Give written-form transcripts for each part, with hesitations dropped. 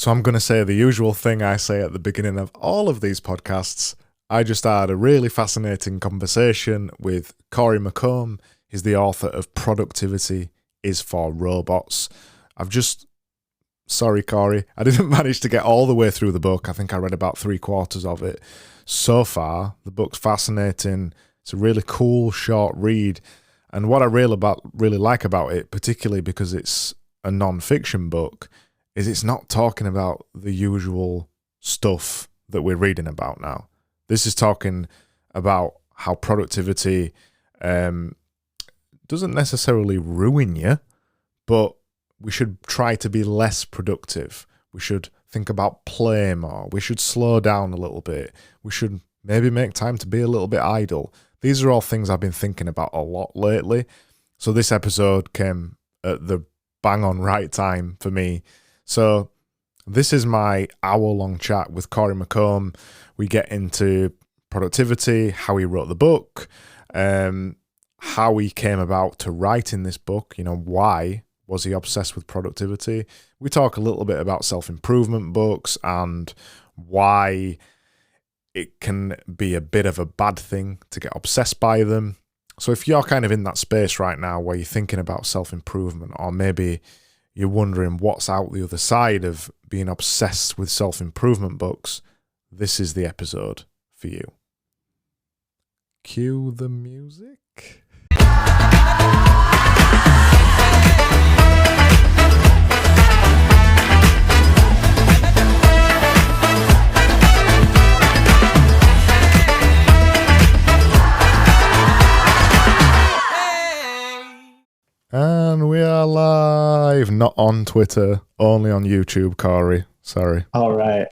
So I'm going to say the usual thing I say at the beginning of all of these podcasts. I just had a really fascinating conversation with Corey McComb. He's the author of Productivity is for Robots. Sorry, Corey, I didn't manage to get all the way through the book. I think I read about 3/4 of it so far. The book's fascinating. It's a really cool, short read. And what I really like about it, particularly because it's a non-fiction book, is it's not talking about the usual stuff that we're reading about now. This is talking about how productivity doesn't necessarily ruin you, but we should try to be less productive. We should think about play more. We should slow down a little bit. We should maybe make time to be a little bit idle. These are all things I've been thinking about a lot lately. So this episode came at the bang on right time for me. So this is my hour-long chat with Corey McComb. We get into productivity, how he wrote the book, how he came about to writing this book, why was he obsessed with productivity. We talk a little bit about self-improvement books and why it can be a bit of a bad thing to get obsessed by them. So if you're kind of in that space right now where you're thinking about self-improvement, or maybe you're wondering what's out the other side of being obsessed with self-improvement books, this is the episode for you. Cue the music. And we are live, not on Twitter, only on YouTube, Corey. Sorry. All right.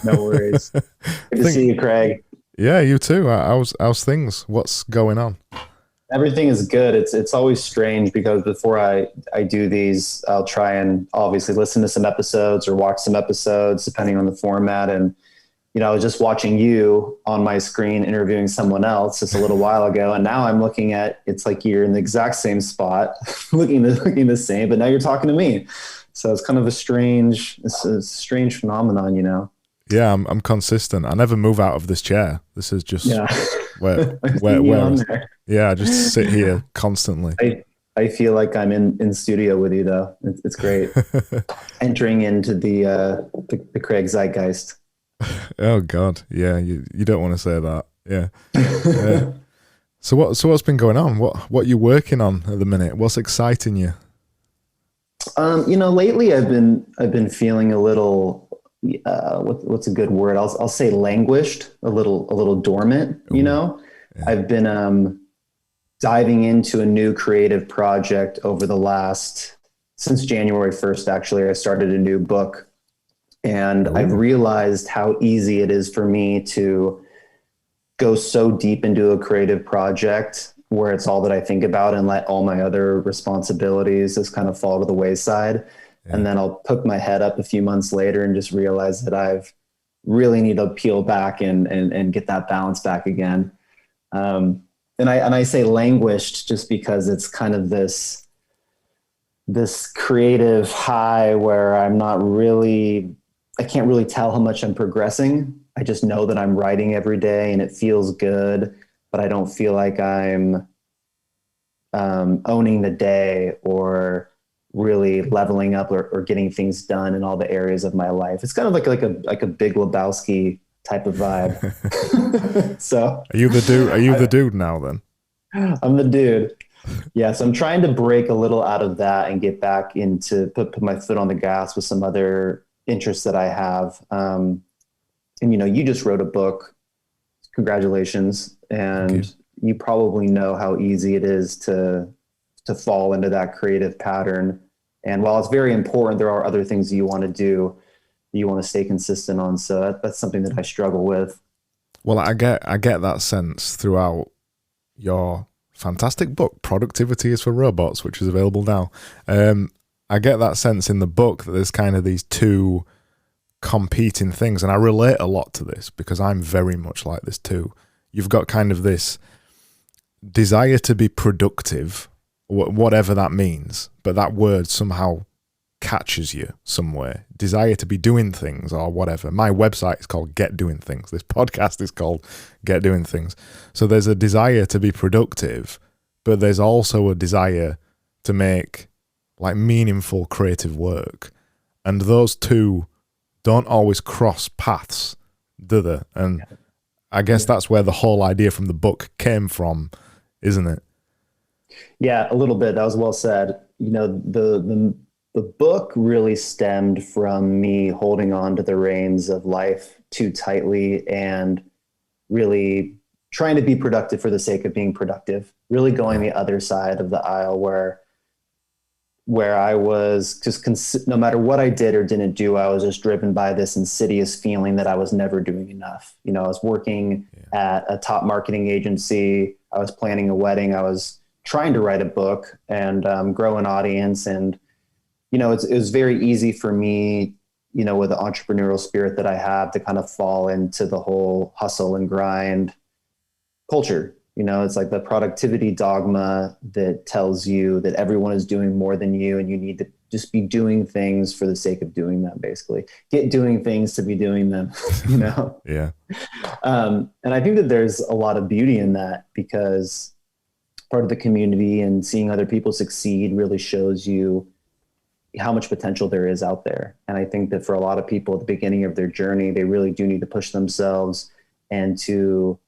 No worries. Good to see you, Craig. Yeah, you too. How's things? What's going on? Everything is good. It's always strange because before I do these, I'll try and obviously listen to some episodes or watch some episodes depending on the format. And, I was just watching you on my screen interviewing someone else just a little while ago. And now I'm looking at, it's like you're in the exact same spot, looking the same, but now you're talking to me. So it's kind of a strange phenomenon, Yeah, I'm consistent. I never move out of this chair. This is just where I just sit here constantly. I feel like I'm in studio with you though. It's great. Entering into the Craig zeitgeist. Oh God, yeah. You don't want to say that. Yeah. So what's been going on? What are you working on at the minute? What's exciting you? Lately I've been feeling a little. What's a good word? I'll say languished, a little dormant. Ooh, yeah. I've been diving into a new creative project since January 1st. Actually, I started a new book. And I've realized how easy it is for me to go so deep into a creative project where it's all that I think about and let all my other responsibilities just kind of fall to the wayside. Yeah. And then I'll poke my head up a few months later and just realize that I've really need to peel back and get that balance back again. And I say languished just because it's kind of this creative high where I can't really tell how much I'm progressing. I just know that I'm writing every day and it feels good, but I don't feel like I'm owning the day or really leveling up or getting things done in all the areas of my life. It's kind of like a Big Lebowski type of vibe. So are you the dude now then? I'm the dude. Yeah. So I'm trying to break a little out of that and get back into put my foot on the gas with some other interests that I have. And, you just wrote a book. Congratulations. And you probably know how easy it is to fall into that creative pattern. And while it's very important, there are other things you want to do, you want to stay consistent on. So that's something that I struggle with. Well, I get that sense throughout your fantastic book, Productivity is for Robots, which is available now. I get that sense in the book that there's kind of these two competing things. And I relate a lot to this because I'm very much like this too. You've got kind of this desire to be productive, whatever that means, but that word somehow catches you somewhere, desire to be doing things or whatever. My website is called Get Doing Things. This podcast is called Get Doing Things. So there's a desire to be productive, but there's also a desire to make like meaningful creative work. And those two don't always cross paths, do they? And I guess that's where the whole idea from the book came from, isn't it? Yeah, a little bit. That was well said. You know, the book really stemmed from me holding on to the reins of life too tightly and really trying to be productive for the sake of being productive, really going the other side of the aisle where I was just, no matter what I did or didn't do, I was just driven by this insidious feeling that I was never doing enough. You know, I was working at a top marketing agency. I was planning a wedding. I was trying to write a book and grow an audience. And, you know, it was very easy for me, you know, with the entrepreneurial spirit that I have, to kind of fall into the whole hustle and grind culture. You know, it's like the productivity dogma that tells you that everyone is doing more than you and you need to just be doing things for the sake of doing them, basically. Get doing things to be doing them, you know? Yeah. And I think that there's a lot of beauty in that, because part of the community and seeing other people succeed really shows you how much potential there is out there. And I think that for a lot of people at the beginning of their journey, they really do need to push themselves and to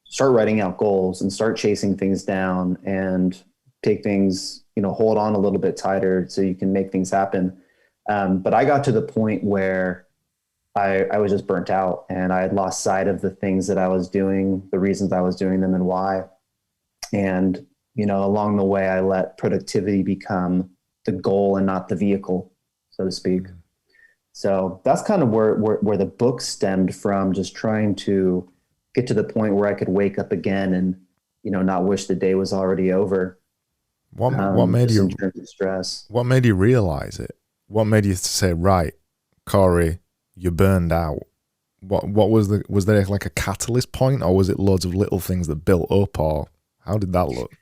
start writing out goals and start chasing things down and take things, you know, hold on a little bit tighter so you can make things happen. But I got to the point where I was just burnt out, and I had lost sight of the things that I was doing, the reasons I was doing them and why. And, you know, along the way, I let productivity become the goal and not the vehicle, so to speak. So that's kind of where the book stemmed from, just trying to get to the point where I could wake up again and, you know, not wish the day was already over. What made you, in terms of stress. what made you realize it? What made you say, right, Corey, you're burned out? What was there like a catalyst point, or was it loads of little things that built up, or how did that look?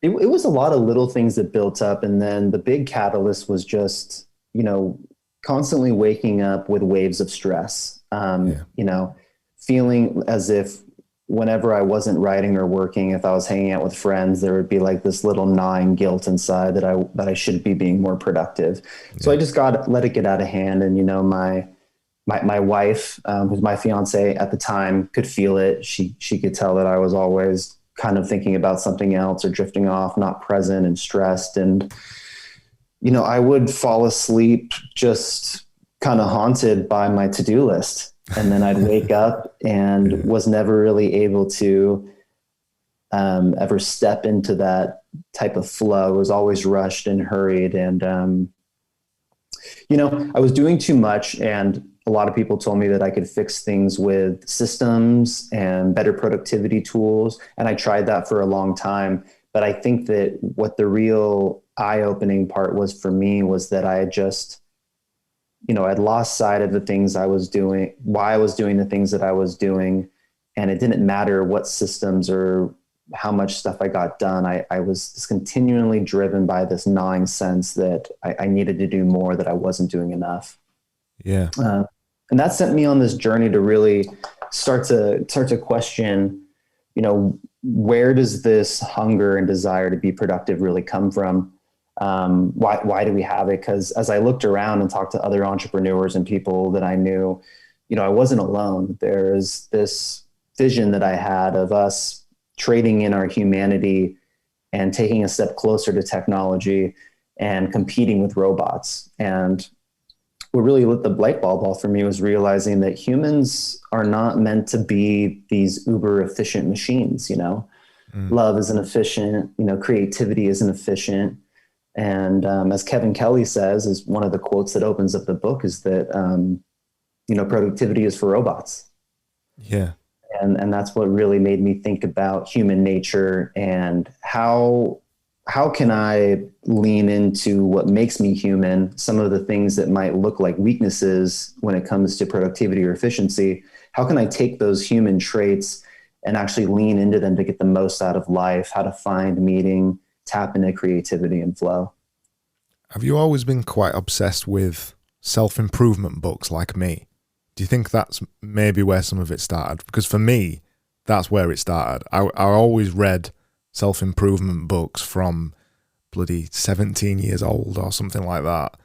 It was a lot of little things that built up. And then the big catalyst was just, you know, constantly waking up with waves of stress, you know, feeling as if whenever I wasn't writing or working, if I was hanging out with friends, there would be like this little gnawing guilt inside that I should be being more productive. So I just let it get out of hand. And, you know, my wife, who's my fiance at the time, could feel it. She could tell that I was always kind of thinking about something else or drifting off, not present and stressed. And, you know, I would fall asleep just kind of haunted by my to-do list. And then I'd wake up and was never really able to ever step into that type of flow. I was always rushed and hurried. And, you know, I was doing too much, and a lot of people told me that I could fix things with systems and better productivity tools. And I tried that for a long time. But I think that what the real eye-opening part was for me was that I had just, you know, I'd lost sight of the things I was doing, why I was doing the things that I was doing. And it didn't matter what systems or how much stuff I got done. I was just continually driven by this gnawing sense that I needed to do more, that I wasn't doing enough. Yeah. And that sent me on this journey to really start to question, you know, where does this hunger and desire to be productive really come from? Why do we have it? Because as I looked around and talked to other entrepreneurs and people that I knew, you know, I wasn't alone. There's this vision that I had of us trading in our humanity and taking a step closer to technology and competing with robots. And what really lit the light bulb off for me was realizing that humans are not meant to be these uber efficient machines. You know, love isn't efficient, you know, creativity isn't efficient. And as Kevin Kelly says, is one of the quotes that opens up the book, is that, you know, productivity is for robots. Yeah. And that's what really made me think about human nature and how can I lean into what makes me human, some of the things that might look like weaknesses when it comes to productivity or efficiency. How can I take those human traits and actually lean into them to get the most out of life, how to find meaning, tap into creativity and flow. Have you always been quite obsessed with self-improvement books like me? Do you think that's maybe where some of it started? Because for me, that's where it started. I always read self-improvement books from bloody 17 years old or something like that.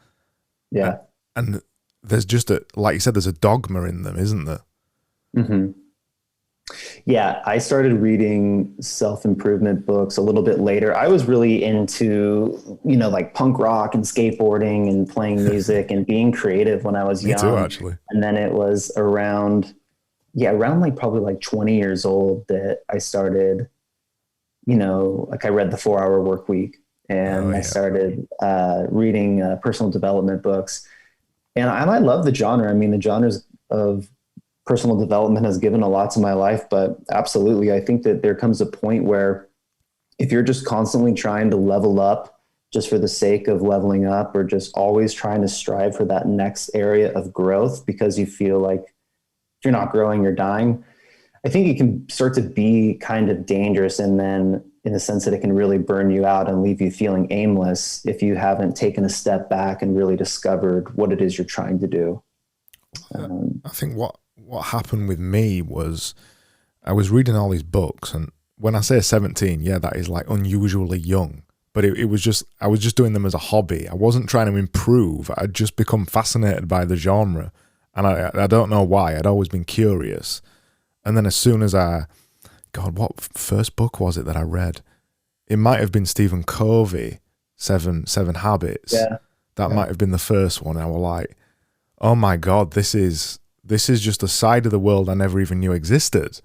Yeah. And there's just like you said, there's a dogma in them, isn't there? Mm-hmm. Yeah, I started reading self-improvement books a little bit later. I was really into, like punk rock and skateboarding and playing music and being creative when I was Me young. too, actually. And then it was around like probably like 20 years old that I started, like I read the 4 Hour Work Week, and I started reading personal development books. And I love the genre. I mean, the genres of personal development has given a lot to my life, but absolutely, I think that there comes a point where if you're just constantly trying to level up just for the sake of leveling up, or just always trying to strive for that next area of growth because you feel like if you're not growing, you're dying, I think it can start to be kind of dangerous. And then in the sense that it can really burn you out and leave you feeling aimless if you haven't taken a step back and really discovered what it is you're trying to do. I think what happened with me was I was reading all these books, and when I say 17, yeah, that is like unusually young, but it was just, I was just doing them as a hobby. I wasn't trying to improve. I'd just become fascinated by the genre, and I don't know why. I'd always been curious. And then as soon as what first book was it that I read? It might have been Stephen Covey, Seven Habits. Yeah. That might have been the first one. And I was like, oh my God, this is just a side of the world I never even knew existed,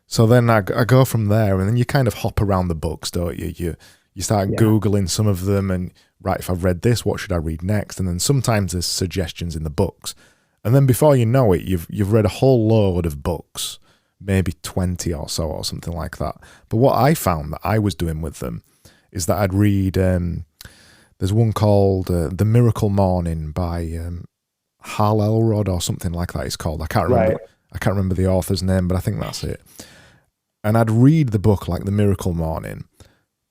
So then I go from there, and then you kind of hop around the books, don't you? You start Googling some of them, and right, if I've read this, what should I read next? And then sometimes there's suggestions in the books. And then before you know it, you've read a whole load of books, maybe 20 or so or something like that. But what I found that I was doing with them is that I'd read, there's one called The Miracle Morning by Hal Elrod or something like that it's called. I can't remember. Right. I can't remember the author's name, but I think that's it. And I'd read the book like The Miracle Morning,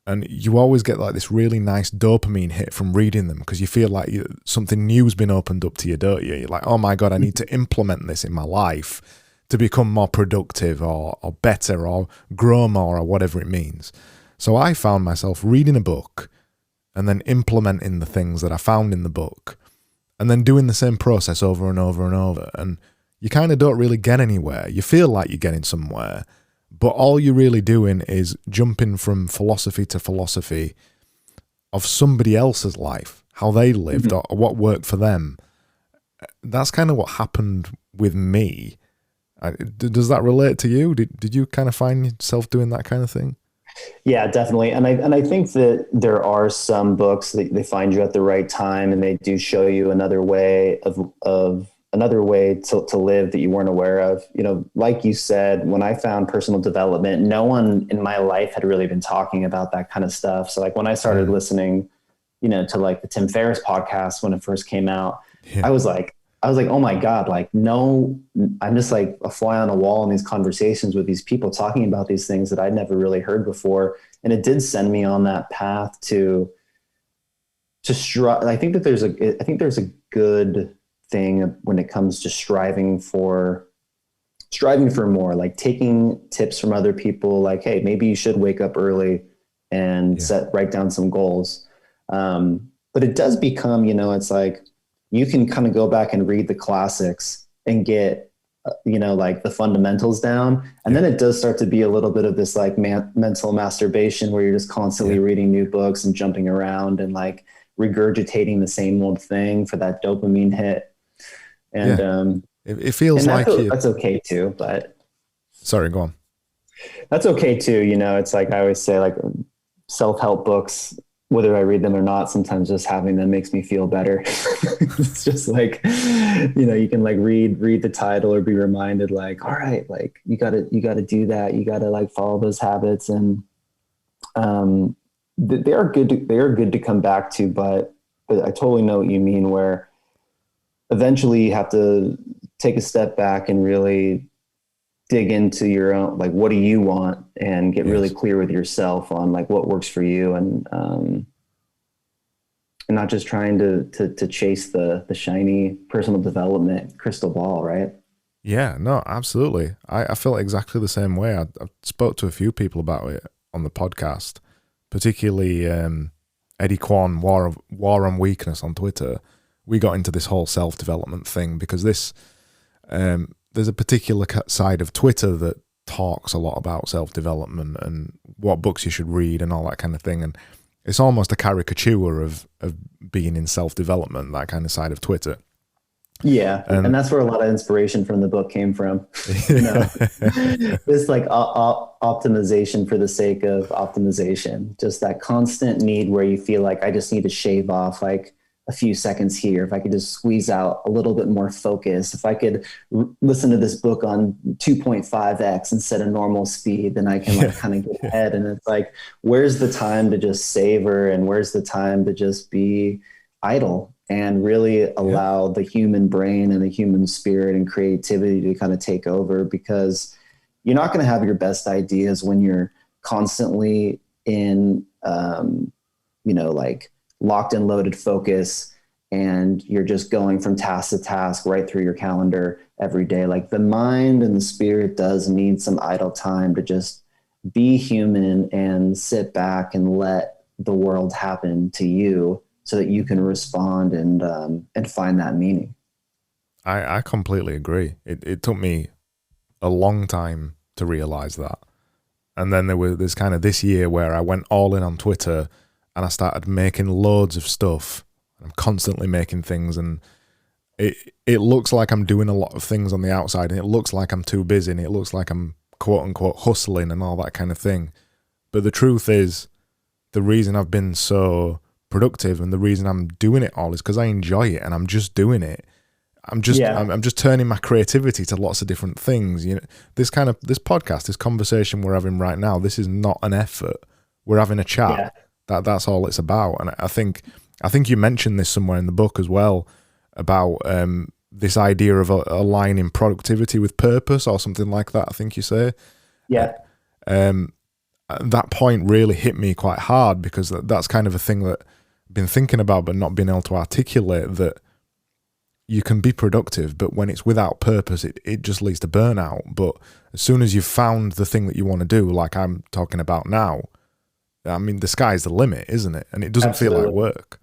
and you always get like this really nice dopamine hit from reading them because you feel like something new's been opened up to you, don't you? You're like, oh my God, I need to implement this in my life to become more productive or better or grow more or whatever it means. So I found myself reading a book and then implementing the things that I found in the book, and then doing the same process over and over and over. And you kind of don't really get anywhere. You feel like you're getting somewhere, but all you're really doing is jumping from philosophy to philosophy of somebody else's life, how they lived or what worked for them. That's kind of what happened with me. Does that relate to you? Did you kind of find yourself doing that kind of thing? Yeah, definitely. And I think that there are some books that they find you at the right time, and they do show you another way of another way to live that you weren't aware of. Like you said, when I found personal development, no one in my life had really been talking about that kind of stuff. So like when I started listening, to like the Tim Ferriss podcast when it first came out, I was like, oh my God, like, no, I'm just like a fly on a wall in these conversations with these people talking about these things that I'd never really heard before. And it did send me on that path to strive. I think there's a good thing when it comes to striving for more, like taking tips from other people, like, hey, maybe you should wake up early and write down some goals. But it does become, it's like, you can kind of go back and read the classics and get, like the fundamentals down. And then it does start to be a little bit of this like mental masturbation where you're just constantly reading new books and jumping around and like regurgitating the same old thing for that dopamine hit. And it feels and like that's okay too, but sorry, go on. That's okay too. It's like I always say, like self-help books, whether I read them or not, sometimes just having them makes me feel better. It's just like, you can like read the title or be reminded like, all right, like you gotta do that. You gotta like follow those habits. And they are good to come back to, but I totally know what you mean, where eventually you have to take a step back and really dig into your own, like, what do you want, and get really clear with yourself on like what works for you. And and not just trying to chase the shiny personal development crystal ball, right? Yeah, no, absolutely. I felt exactly the same way. I spoke to a few people about it on the podcast, particularly Eddie Kwan, War on Weakness on Twitter. We got into this whole self-development thing because there's a particular side of Twitter that talks a lot about self-development and what books you should read and all that kind of thing. And it's almost a caricature of being in self-development, that kind of side of Twitter. Yeah, and that's where a lot of inspiration from the book came from. This like optimization for the sake of optimization, just that constant need where you feel like I just need to shave off like a few seconds here. If I could just squeeze out a little bit more focus, if I could listen to this book on 2.5x instead of normal speed, then I can like kind of get ahead. And it's like, where's the time to just savor and where's the time to just be idle and really allow the human brain and the human spirit and creativity to kind of take over? Because you're not going to have your best ideas when you're constantly in, like locked and loaded focus, and you're just going from task to task right through your calendar every day. Like the mind and the spirit does need some idle time to just be human and sit back and let the world happen to you so that you can respond and find that meaning. I completely agree. It took me a long time to realize that. And then there's kind of this year where I went all in on Twitter and I started making loads of stuff. I'm constantly making things, and it looks like I'm doing a lot of things on the outside, and it looks like I'm too busy, and it looks like I'm quote unquote hustling and all that kind of thing. But the truth is, the reason I've been so productive and the reason I'm doing it all is because I enjoy it and I'm just doing it. I'm just turning my creativity to lots of different things. This podcast, this conversation we're having right now, this is not an effort. We're having a chat. Yeah. That's all it's about. And I think you mentioned this somewhere in the book as well about this idea of aligning productivity with purpose or something like that. I think you say. Yeah. That point really hit me quite hard because that's kind of a thing that I've been thinking about but not being able to articulate, that you can be productive, but when it's without purpose, it just leads to burnout. But as soon as you've found the thing that you want to do, like I'm talking about now, I mean, the sky's the limit, isn't it? And it doesn't feel like work.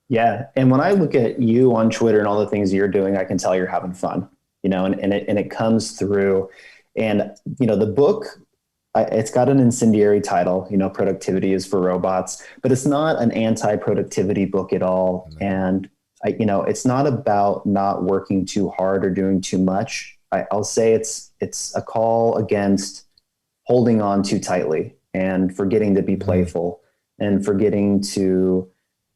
Yeah. And when I look at you on Twitter and all the things you're doing, I can tell you're having fun, and it comes through. And, the book, it's got an incendiary title, Productivity is for Robots, but it's not an anti-productivity book at all. No. And, it's not about not working too hard or doing too much. I'll say it's a call against holding on too tightly and forgetting to be playful and forgetting to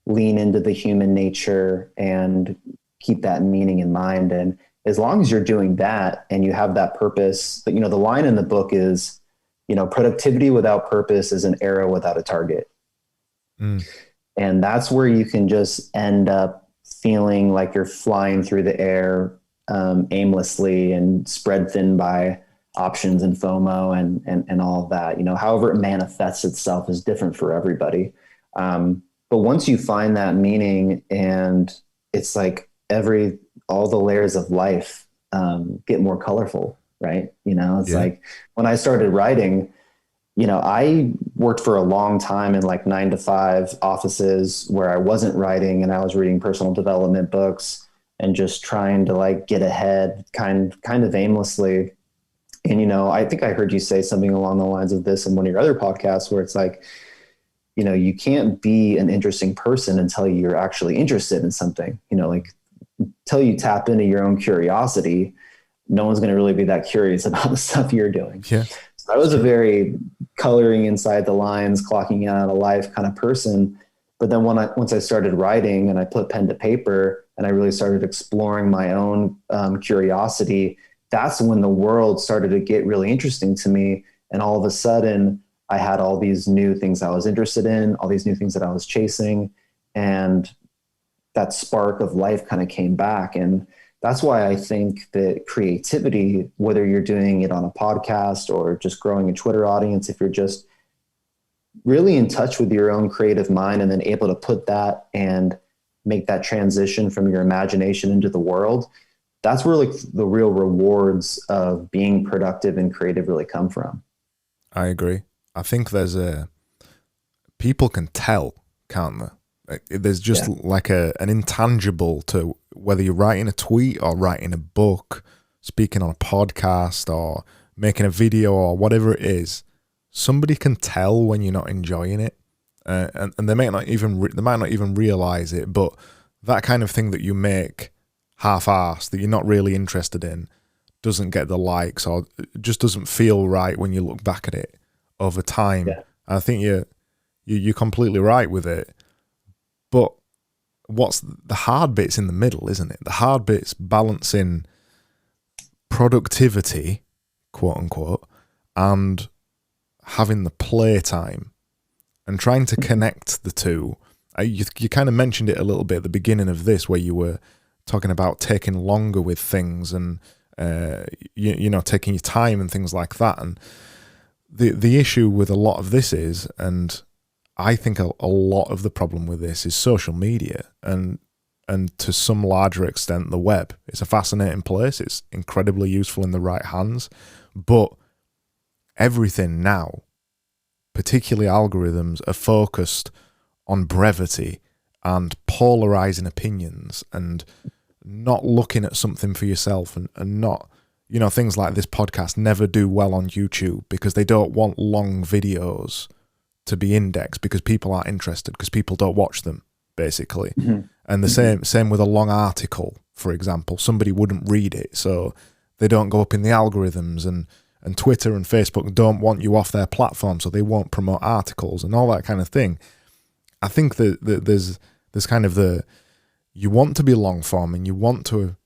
lean into the human nature and keep that meaning in mind. And as long as you're doing that and you have that purpose, the line in the book is, productivity without purpose is an arrow without a target. And that's where you can just end up feeling like you're flying through the air aimlessly and spread thin by options and FOMO and all of that. However it manifests itself is different for everybody. But once you find that meaning, and it's like all the layers of life get more colorful, right? It's like when I started writing, I worked for a long time in like 9-to-5 offices where I wasn't writing and I was reading personal development books and just trying to like get ahead kind of aimlessly. And, I think I heard you say something along the lines of this in one of your other podcasts where it's like, you can't be an interesting person until you're actually interested in something, like until you tap into your own curiosity, no one's going to really be that curious about the stuff you're doing. Yeah. So I was a very coloring inside the lines, clocking out of life kind of person. But then once I started writing and I put pen to paper and I really started exploring my own curiosity, that's when the world started to get really interesting to me. And all of a sudden I had all these new things I was interested in, all these new things that I was chasing. And that spark of life kind of came back. And that's why I think that creativity, whether you're doing it on a podcast or just growing a Twitter audience, if you're just really in touch with your own creative mind and then able to put that and make that transition from your imagination into the world, that's where like the real rewards of being productive and creative really come from. I agree. I think people can tell, can't they? There's just like an intangible to whether you're writing a tweet or writing a book, speaking on a podcast or making a video or whatever it is. Somebody can tell when you're not enjoying it, and they might not even realize it. But that kind of thing that you make half-assed, that you're not really interested in, doesn't get the likes or just doesn't feel right when you look back at it over time. Yeah. I think you're completely right with it. But what's the hard bit's in the middle, isn't it? The hard bit's balancing productivity, quote unquote, and having the playtime and trying to connect the two. You kind of mentioned it a little bit at the beginning of this, where you were talking about taking longer with things and taking your time and things like that. And the issue with a lot of this is, and I think a lot of the problem with this is social media and to some larger extent the web. It's a fascinating place. It's incredibly useful in the right hands, but everything now, particularly algorithms, are focused on brevity and polarizing opinions and not looking at something for yourself and not, things like this podcast never do well on YouTube because they don't want long videos to be indexed because people aren't interested, because people don't watch them, basically. Mm-hmm. And the same with a long article, for example. Somebody wouldn't read it, so they don't go up in the algorithms, and Twitter and Facebook don't want you off their platform, so they won't promote articles and all that kind of thing. I think that there's kind of you want to be long form and you want to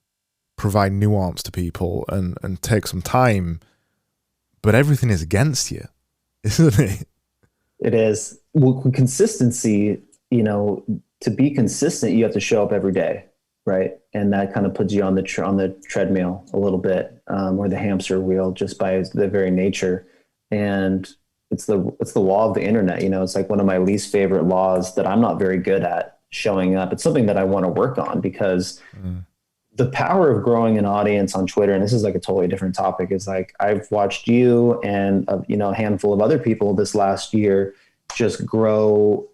provide nuance to people and take some time, but everything is against you, isn't it? It is. Well, consistency, to be consistent, you have to show up every day, right? And that kind of puts you on the treadmill a little bit, or the hamster wheel, just by the very nature. And it's the law of the internet. It's like one of my least favorite laws that I'm not very good at showing up. It's something that I want to work on, because the power of growing an audience on Twitter, and this is like a totally different topic, is like I've watched you and a handful of other people this last year just grow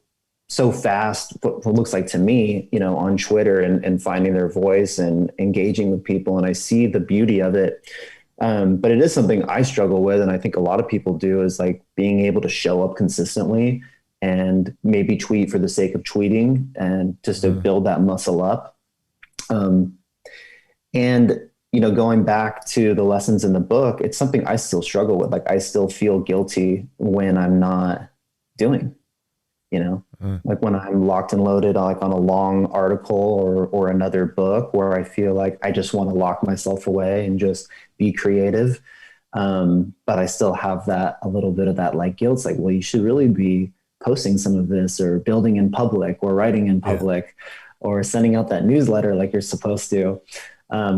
so fast, what looks like to me, on Twitter and finding their voice and engaging with people. And I see the beauty of it. But it is something I struggle with. And I think a lot of people do, is like being able to show up consistently and maybe tweet for the sake of tweeting and just to build that muscle up. And, going back to the lessons in the book, it's something I still struggle with. Like I still feel guilty when I'm not doing, like when I'm locked and loaded, like on a long article or another book, where I feel like I just want to lock myself away and just be creative. But I still have a little bit of that like guilt. It's like, well, you should really be posting some of this, or building in public, or writing in public, or sending out that newsletter like you're supposed to.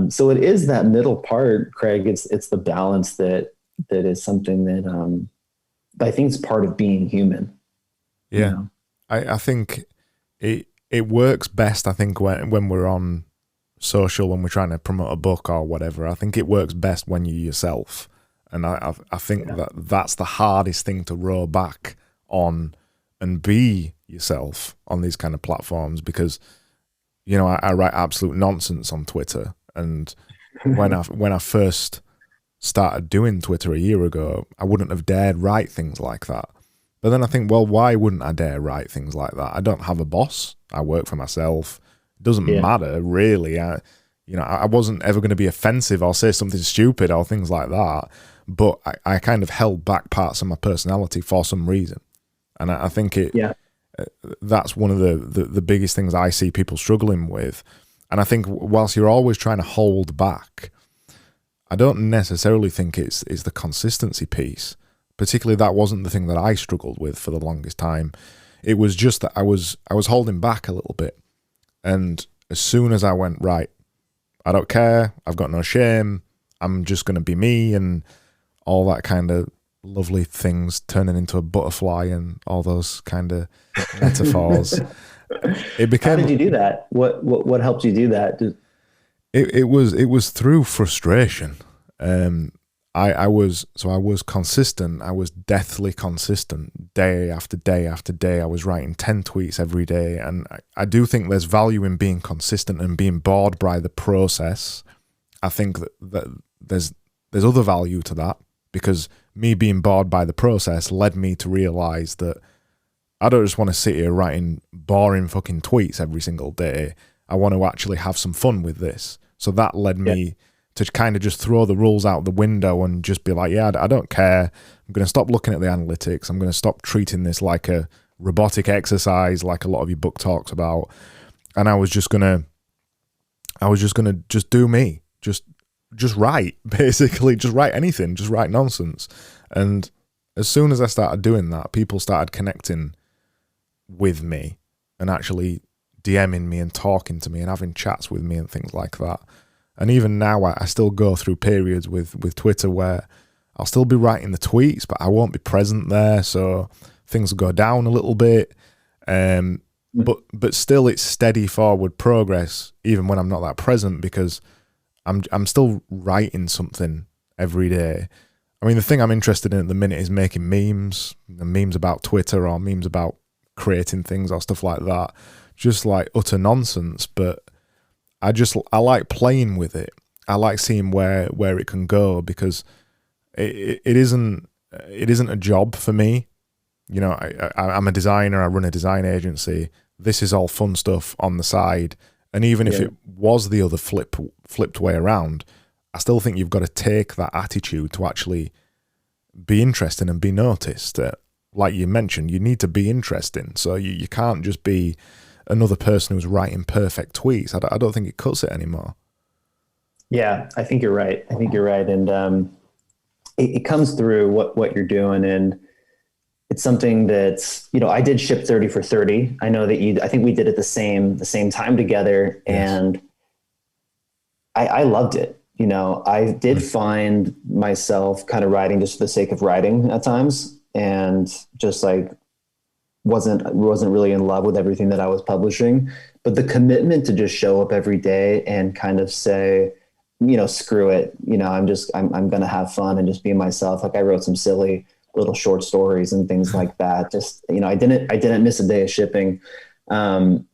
So it is that middle part, Craig. It's the balance that is something that I think is part of being human. Yeah, I think it works best. I think when we're on social, when we're trying to promote a book or whatever, I think it works best when you're yourself. And I think that's the hardest thing to row back on and be yourself on these kind of platforms, because I write absolute nonsense on Twitter. And when I first started doing Twitter a year ago, I wouldn't have dared write things like that. But then I think, well, why wouldn't I dare write things like that? I don't have a boss. I work for myself. It doesn't matter, really. I wasn't ever going to be offensive or say something stupid or things like that. But I kind of held back parts of my personality for some reason. And I think that's one of the biggest things I see people struggling with. And I think whilst you're always trying to hold back, I don't necessarily think it's the consistency piece. Particularly, that wasn't the thing that I struggled with for the longest time. It was just that I was holding back a little bit. And as soon as I went, right, I don't care, I've got no shame, I'm just going to be me, and all that kind of lovely things, turning into a butterfly and all those kind of metaphors. it How became, did you do that? What helped you do that? it was through frustration. I was consistent. I was deathly consistent, day after day after day. I was writing 10 tweets every day, and I do think there's value in being consistent and being bored by the process. I think that there's other value to that, because me being bored by the process led me to realize that I don't just want to sit here writing boring fucking tweets every single day. I want to actually have some fun with this. So that led me to kind of just throw the rules out the window and just be like, yeah, I don't care. I'm going to stop looking at the analytics. I'm going to stop treating this like a robotic exercise, like a lot of your book talks about. And I was just going to just do me, just write, basically, just write anything, just write nonsense. And as soon as I started doing that, people started connecting with me and actually DMing me and talking to me and having chats with me and things like that. And even now, I still go through periods with Twitter where I'll still be writing the tweets, but I won't be present there, so things will go down a little bit. But still, it's steady forward progress, even when I'm not that present, because I'm still writing something every day. I mean, the thing I'm interested in at the minute is making memes about Twitter, or memes about creating things or stuff like that. Just like utter nonsense, but I like playing with it. I like seeing where it can go, because it isn't a job for me. You know, I'm a designer. I run a design agency. This is all fun stuff on the side. And even if it was the other flipped way around, I still think you've got to take that attitude to actually be interesting and be noticed. Like you mentioned, you need to be interesting. So you can't just be another person who's writing perfect tweets. I don't think it cuts it anymore. Yeah, I think you're right. And it comes through what you're doing. And it's something that's, I did ship 30 for 30. I know that I think we did it the same time together. Yes. And I loved it. I did find myself kind of writing just for the sake of writing at times, and just like wasn't really in love with everything that I was publishing. But the commitment to just show up every day and kind of say, screw it. I'm going to have fun and just be myself. Like, I wrote some silly little short stories and things like that. Just, I didn't miss a day of shipping. And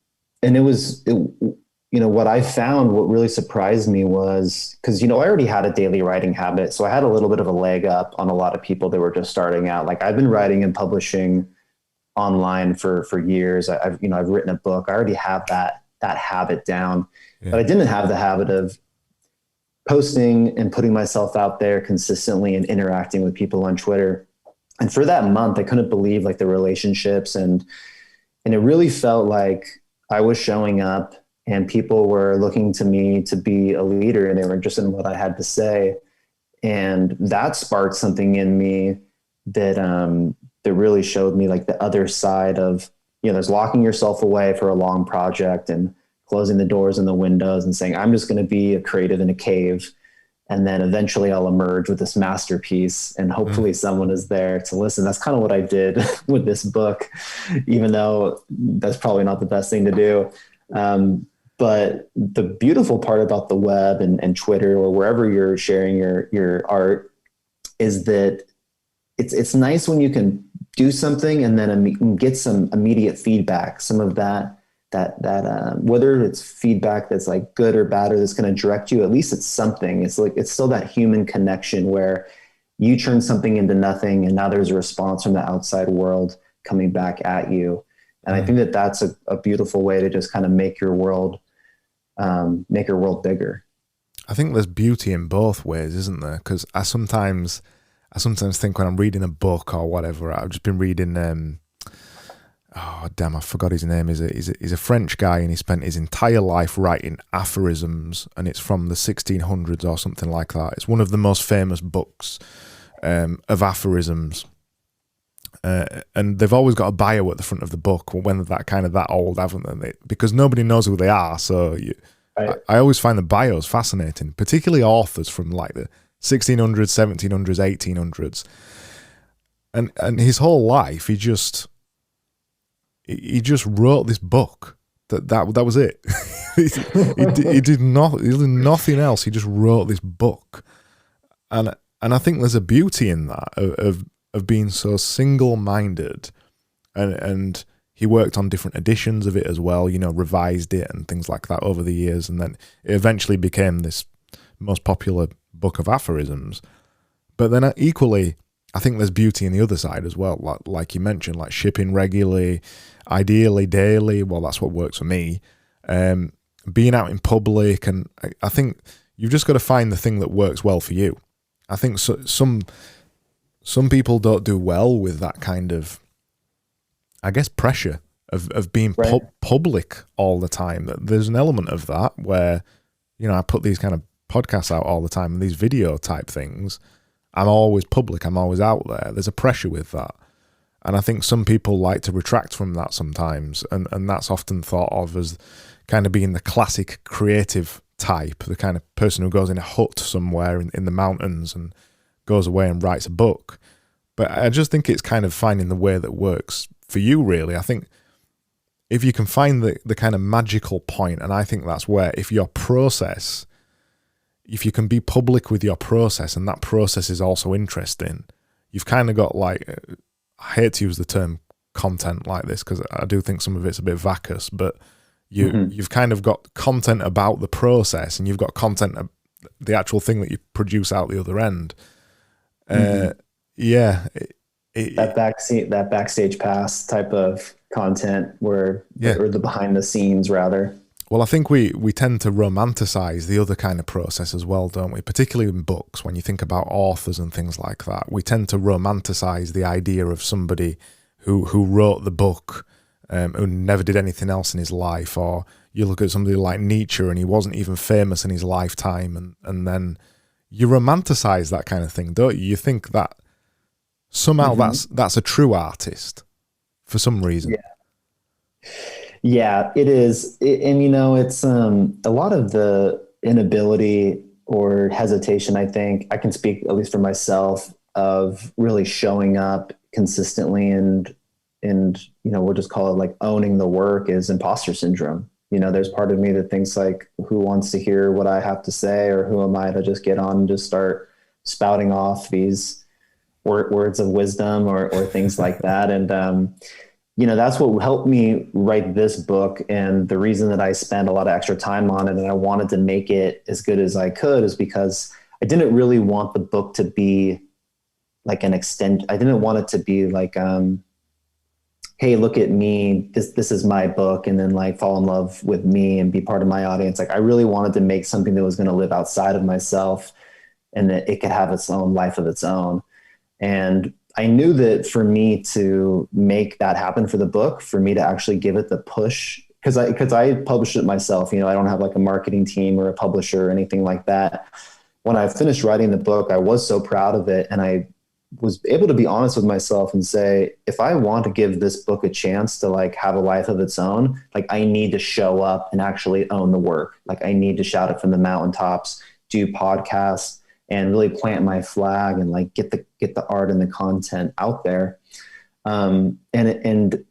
what I found, what really surprised me was, because, I already had a daily writing habit. So I had a little bit of a leg up on a lot of people that were just starting out. Like, I've been writing and publishing online for years. I've written a book. I already have that habit down, but I didn't have the habit of posting and putting myself out there consistently and interacting with people on Twitter. And for that month, I couldn't believe like the relationships, and it really felt like I was showing up and people were looking to me to be a leader, and they were interested in what I had to say. And that sparked something in me that really showed me like the other side of, there's locking yourself away for a long project and closing the doors and the windows and saying, I'm just going to be a creative in a cave. And then eventually I'll emerge with this masterpiece, and hopefully someone is there to listen. That's kind of what I did with this book, even though that's probably not the best thing to do. But the beautiful part about the web and Twitter, or wherever you're sharing your art, is that it's nice when you can do something and then get some immediate feedback, some of that whether it's feedback that's like good or bad, or that's going to direct you, at least it's something. It's like, it's still that human connection where you turn something into nothing, and now there's a response from the outside world coming back at you. And I think that that's a beautiful way to just kind of make your world bigger. I think there's beauty in both ways, isn't there? Because I sometimes think when I'm reading a book or whatever, I've just been reading, I forgot his name. He's a French guy, and he spent his entire life writing aphorisms, and it's from the 1600s or something like that. It's one of the most famous books of aphorisms. And they've always got a bio at the front of the book when they're that old, haven't they? Because nobody knows who they are. So I always find the bios fascinating, particularly authors from like the 1600s, 1700s, 1800s. And his whole life, he he just wrote this book. That was it. he did nothing else. He just wrote this book, and I think there's a beauty in that of being so single-minded, and he worked on different editions of it as well. Revised it and things like that over the years, and then it eventually became this most popular book of aphorisms. But then equally, I think there's beauty in the other side as well, like you mentioned, like shipping regularly, ideally daily. Well, that's what works for me. Being out in public, and I think you've just got to find the thing that works well for you. I think some people don't do well with that kind of, I guess, pressure of being public all the time. There's an element of that where, I put these kind of podcasts out all the time and these video type things. I'm always public. I'm always out there. There's a pressure with that. And I think some people like to retract from that sometimes. And that's often thought of as kind of being the classic creative type, the kind of person who goes in a hut somewhere in the mountains and goes away and writes a book. But I just think it's kind of finding the way that works for you, really. I think if you can find the kind of magical point, and I think that's where if you can be public with your process and that process is also interesting, you've kind of got like, I hate to use the term content like this because I do think some of it's a bit vacuous, but you've kind of got content about the process and you've got content of the actual thing that you produce out the other end. That backstage pass type of content or the behind the scenes rather. Well, I think we tend to romanticize the other kind of process as well, don't we? Particularly in books, when you think about authors and things like that, we tend to romanticize the idea of somebody who wrote the book, who never did anything else in his life. Or you look at somebody like Nietzsche and he wasn't even famous in his lifetime, and then you romanticize that kind of thing, don't you? You think that somehow that's a true artist for some reason. Yeah, it is. And, it's a lot of the inability or hesitation, I think, I can speak at least for myself, of really showing up consistently and we'll just call it like owning the work, is imposter syndrome. There's part of me that thinks like, who wants to hear what I have to say, or who am I to just get on and just start spouting off these words of wisdom or things like that. And, that's what helped me write this book. And the reason that I spent a lot of extra time on it and I wanted to make it as good as I could is because I didn't really want the book to be like an extent. I didn't want it to be like, hey, look at me. This is my book. And then like fall in love with me and be part of my audience. Like I really wanted to make something that was going to live outside of myself and that it could have its own life of its own. And I knew that for me to make that happen for the book, for me to actually give it the push, because I published it myself, I don't have like a marketing team or a publisher or anything like that. When I finished writing the book, I was so proud of it. And I was able to be honest with myself and say, if I want to give this book a chance to like have a life of its own, like I need to show up and actually own the work. Like I need to shout it from the mountaintops, do podcasts, and really plant my flag and like get the art and the content out there. And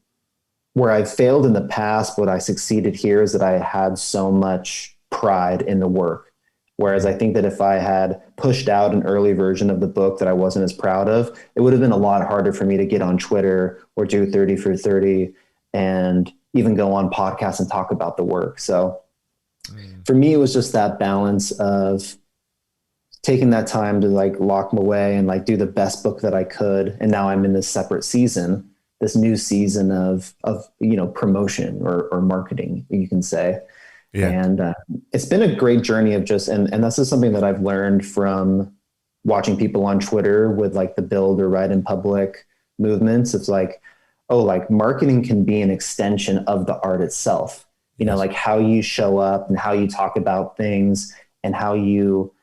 where I've failed in the past, what I succeeded here is that I had so much pride in the work. Whereas I think that if I had pushed out an early version of the book that I wasn't as proud of, it would have been a lot harder for me to get on Twitter or do 30 for 30 and even go on podcasts and talk about the work. So for me, it was just that balance of taking that time to like lock them away and like do the best book that I could. And now I'm in this separate season, this new season of promotion or marketing, you can say. Yeah. And it's been a great journey of just, and this is something that I've learned from watching people on Twitter with like the build or write in public movements. It's like, like marketing can be an extension of the art itself, like how you show up and how you talk about things and how you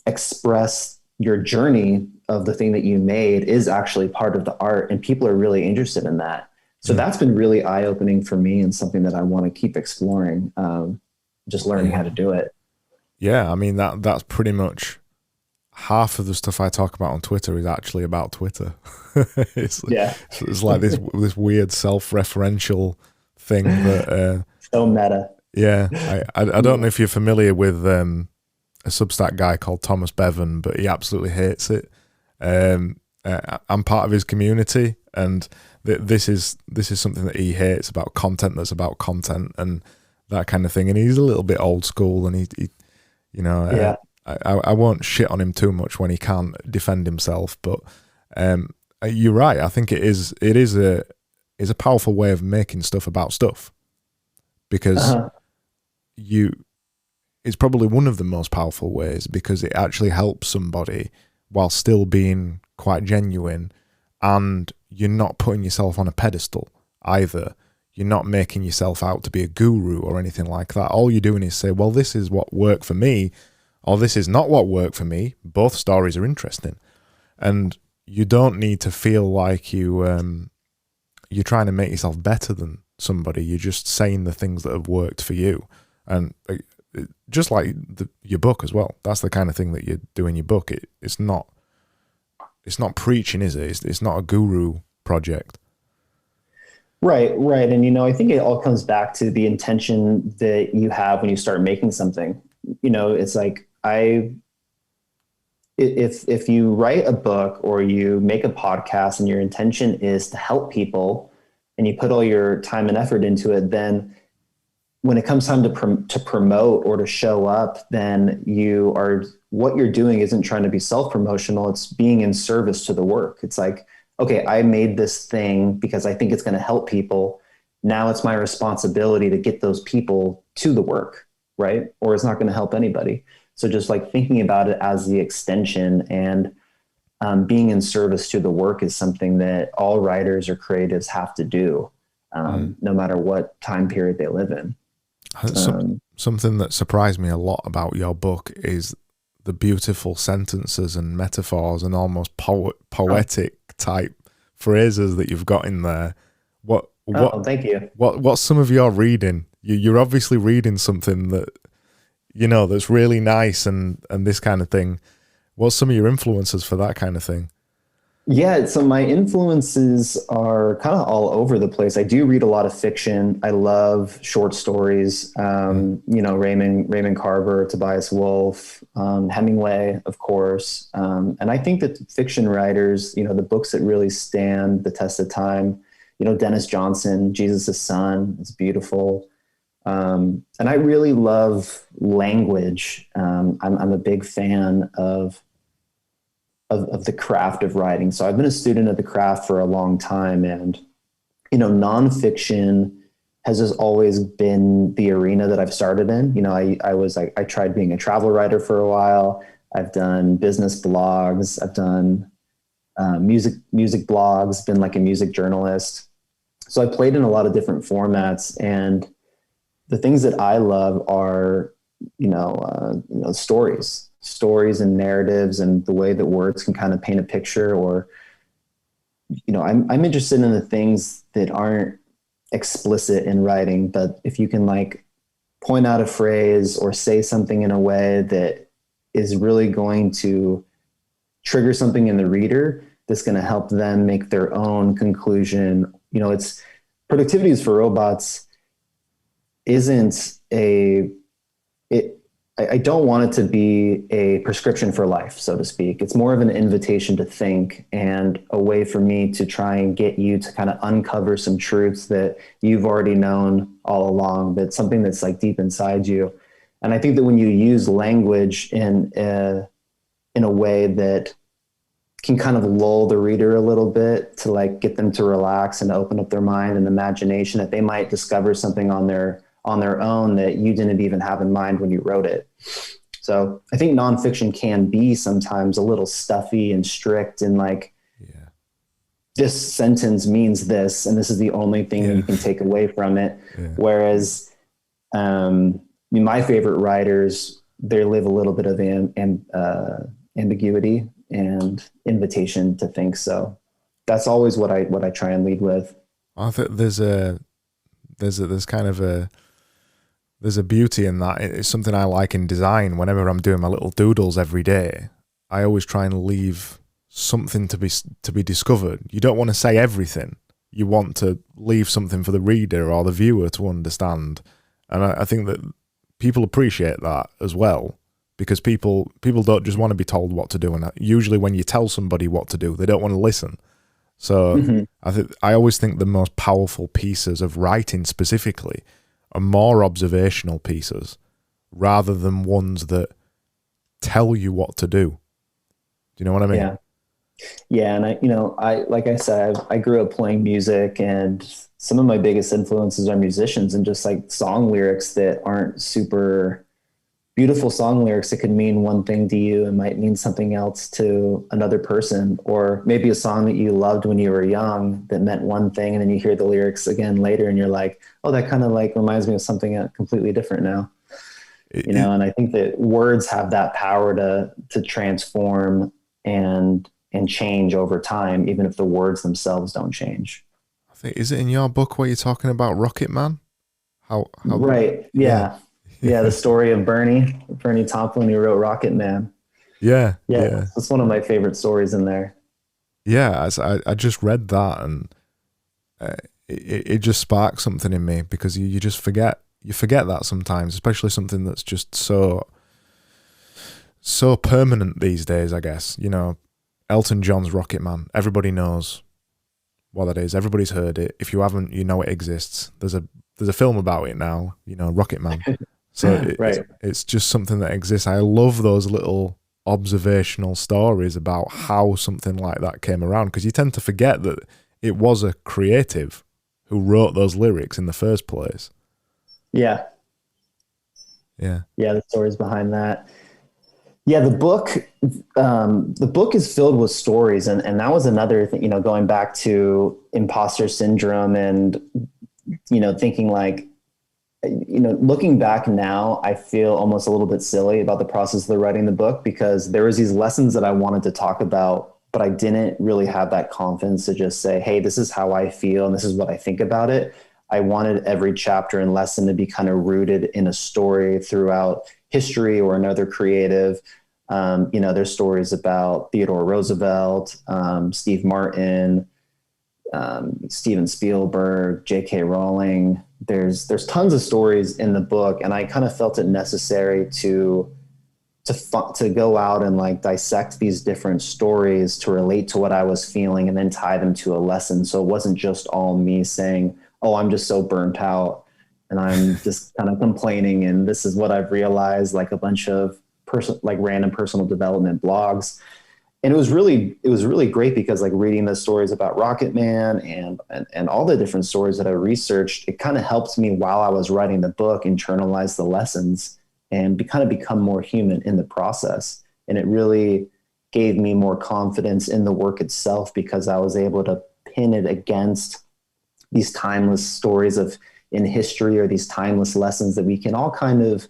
express your journey of the thing that you made is actually part of the art, and people are really interested in that. So that's been really eye-opening for me and something that I want to keep exploring, just learning how to do it. Yeah, I mean, that's pretty much, half of the stuff I talk about on Twitter is actually about Twitter. it's, Yeah. it's like this weird self-referential thing that So meta. yeah, I don't know if you're familiar with a Substack guy called Thomas Bevan, but he absolutely hates it. I'm part of his community, and this is something that he hates about content that's about content and that kind of thing. And he's a little bit old school, and he you know, Yeah. I won't shit on him too much when he can't defend himself. But you're right. I think it is a powerful way of making stuff about stuff, because it's probably one of the most powerful ways, because it actually helps somebody while still being quite genuine, and you're not putting yourself on a pedestal either. You're not making yourself out to be a guru or anything like that. All you're doing is say, well, this is what worked for me, or this is not what worked for me. Both stories are interesting. And you don't need to feel like you're trying to make yourself better than somebody. You're just saying the things that have worked for you. And just like your book as well. That's the kind of thing that you do in your book. It's not preaching, is it? It's not a guru project. Right. And, I think it all comes back to the intention that you have when you start making something. It's like, if you write a book or you make a podcast and your intention is to help people and you put all your time and effort into it, then when it comes time to promote or to show up, then what you're doing isn't trying to be self-promotional. It's being in service to the work. It's like, okay, I made this thing because I think it's going to help people. Now it's my responsibility to get those people to the work, right? Or it's not going to help anybody. So just like thinking about it as the extension and being in service to the work is something that all writers or creatives have to do, no matter what time period they live in. Something that surprised me a lot about your book is the beautiful sentences and metaphors and almost poetic type phrases that you've got in there. Thank you. What's some of your reading? You're obviously reading something that that's really nice and this kind of thing. What's some of your influences for that kind of thing? Yeah, so my influences are kind of all over the place. I do read a lot of fiction. I love short stories. Raymond Carver, Tobias Wolff, Hemingway, of course. And I think that fiction writers, the books that really stand the test of time, Dennis Johnson, Jesus' Son, it's beautiful. And I really love language. I'm a big fan of the craft of writing. So I've been a student of the craft for a long time, and, nonfiction has just always been the arena that I've started in. I tried being a travel writer for a while. I've done business blogs. I've done music blogs, been like a music journalist. So I played in a lot of different formats, and the things that I love are, stories and narratives and the way that words can kind of paint a picture, or, I'm interested in the things that aren't explicit in writing, but if you can like point out a phrase or say something in a way that is really going to trigger something in the reader, that's going to help them make their own conclusion. It's Productivity is for Robots I don't want it to be a prescription for life, so to speak. It's more of an invitation to think, and a way for me to try and get you to kind of uncover some truths that you've already known all along, but something that's like deep inside you. And I think that when you use language in a way that can kind of lull the reader a little bit, to like get them to relax and open up their mind and imagination, that they might discover something on their own that you didn't even have in mind when you wrote it. So I think nonfiction can be sometimes a little stuffy and strict, and like, this sentence means this, and this is the only thing you can take away from it. Yeah. Whereas my favorite writers, they live a little bit of ambiguity and invitation to think. So that's always what I try and lead with. I think there's a beauty in that. It's something I like in design. Whenever I'm doing my little doodles every day, I always try and leave something to be discovered. You don't want to say everything. You want to leave something for the reader or the viewer to understand. And I think that people appreciate that as well, because people don't just want to be told what to do. And usually when you tell somebody what to do, they don't want to listen. So I always think the most powerful pieces of writing specifically are more observational pieces rather than ones that tell you what to do. Do you know what I mean? Yeah. Yeah. And like I said, I grew up playing music, and some of my biggest influences are musicians, and just like song lyrics that aren't super beautiful song lyrics that could mean one thing to you and might mean something else to another person, or maybe a song that you loved when you were young that meant one thing. And then you hear the lyrics again later and you're like, oh, that kind of like reminds me of something completely different now. And I think that words have that power to transform and change over time, even if the words themselves don't change. I think, is it in your book where you're talking about Rocket Man? How right. Yeah. Yeah. The story of Bernie Taupin, who wrote Rocket Man. Yeah. It's one of my favorite stories in there. Yeah. I just read that, and it just sparked something in me, because you just forget that sometimes, especially something that's just so permanent these days, I guess. Elton John's Rocket Man. Everybody knows what that is. Everybody's heard it. If you haven't, you know it exists. There's a film about it now, Rocket Man. So it's just something that exists. I love those little observational stories about how something like that came around, because you tend to forget that it was a creative who wrote those lyrics in the first place. Yeah. The stories behind that. Yeah, the book is filled with stories, and that was another thing, going back to imposter syndrome, and thinking like, looking back now, I feel almost a little bit silly about the process of writing the book, because there was these lessons that I wanted to talk about, but I didn't really have that confidence to just say, hey, this is how I feel and this is what I think about it. I wanted every chapter and lesson to be kind of rooted in a story throughout history or another creative. There's stories about Theodore Roosevelt, Steve Martin, Steven Spielberg, J.K. Rowling. There's tons of stories in the book, and I kind of felt it necessary to go out and like dissect these different stories to relate to what I was feeling, and then tie them to a lesson. So it wasn't just all me saying, oh, I'm just so burnt out and I'm just kind of complaining, and this is what I've realized, like a bunch of random personal development blogs. And it was really great, because like reading the stories about Rocket Man and all the different stories that I researched, it kind of helped me while I was writing the book internalize the lessons and become more human in the process. And it really gave me more confidence in the work itself, because I was able to pin it against these timeless stories in history, or these timeless lessons that we can all kind of,